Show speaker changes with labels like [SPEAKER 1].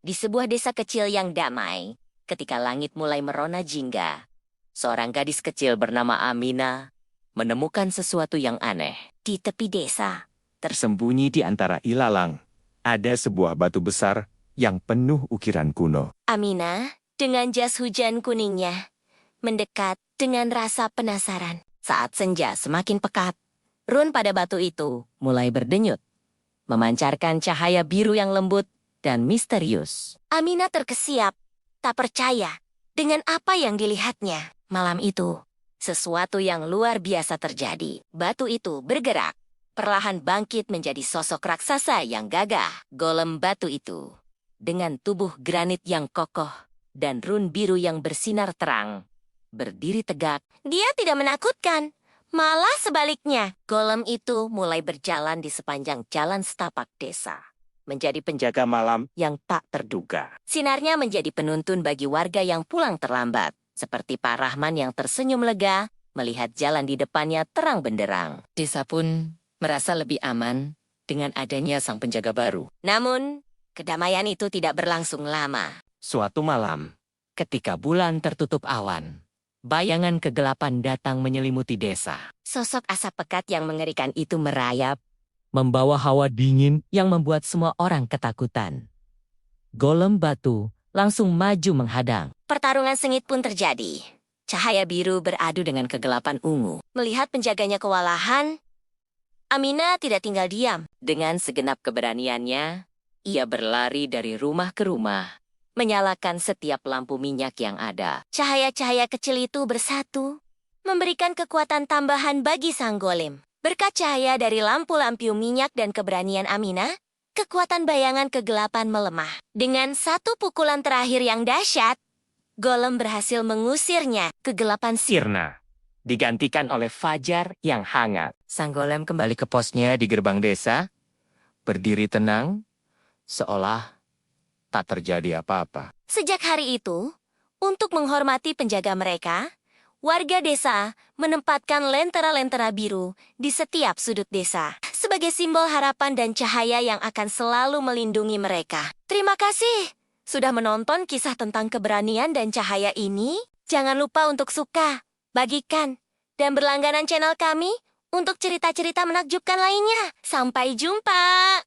[SPEAKER 1] Di sebuah desa kecil yang damai, ketika langit mulai merona jingga, seorang gadis kecil bernama Amina menemukan sesuatu yang aneh. Di tepi desa,
[SPEAKER 2] Tersembunyi di antara ilalang, ada sebuah batu besar yang penuh ukiran kuno.
[SPEAKER 1] Amina, dengan jas hujan kuningnya, mendekat dengan rasa penasaran. Saat senja semakin pekat, run pada batu itu mulai berdenyut, memancarkan cahaya biru yang lembut dan misterius. Amina terkesiap, tak percaya dengan apa yang dilihatnya. Malam itu, sesuatu yang luar biasa terjadi. Batu itu bergerak, perlahan bangkit menjadi sosok raksasa yang gagah. Golem batu itu, dengan tubuh granit yang kokoh dan run biru yang bersinar terang, berdiri tegak. Dia tidak menakutkan, malah sebaliknya. Golem itu mulai berjalan di sepanjang jalan setapak desa, menjadi penjaga malam yang tak terduga. Sinarnya menjadi penuntun bagi warga yang pulang terlambat, seperti Pak Rahman yang tersenyum lega melihat jalan di depannya terang benderang. Desa pun merasa lebih aman dengan adanya sang penjaga baru. Namun, kedamaian itu tidak berlangsung lama. Suatu malam, ketika bulan tertutup awan, bayangan kegelapan datang menyelimuti desa. Sosok asap pekat yang mengerikan itu merayap, membawa hawa dingin yang membuat semua orang ketakutan. Golem batu langsung maju menghadang. Pertarungan sengit pun terjadi. Cahaya biru beradu dengan kegelapan ungu. Melihat penjaganya kewalahan, Amina tidak tinggal diam. Dengan segenap keberaniannya, ia berlari dari rumah ke rumah, menyalakan setiap lampu minyak yang ada. Cahaya-cahaya kecil itu bersatu, memberikan kekuatan tambahan bagi sang golem. Berkat cahaya dari lampu-lampu minyak dan keberanian Amina, kekuatan bayangan kegelapan melemah. Dengan satu pukulan terakhir yang dahsyat, golem berhasil mengusirnya. Kegelapan sirna, digantikan oleh fajar yang hangat. Sang golem kembali ke posnya di gerbang desa, berdiri tenang, seolah tak terjadi apa-apa. Sejak hari itu, untuk menghormati penjaga mereka, warga desa menempatkan lentera-lentera biru di setiap sudut desa, sebagai simbol harapan dan cahaya yang akan selalu melindungi mereka. Terima kasih sudah menonton kisah tentang keberanian dan cahaya ini. Jangan lupa untuk suka, bagikan, dan berlangganan channel kami untuk cerita-cerita menakjubkan lainnya. Sampai jumpa!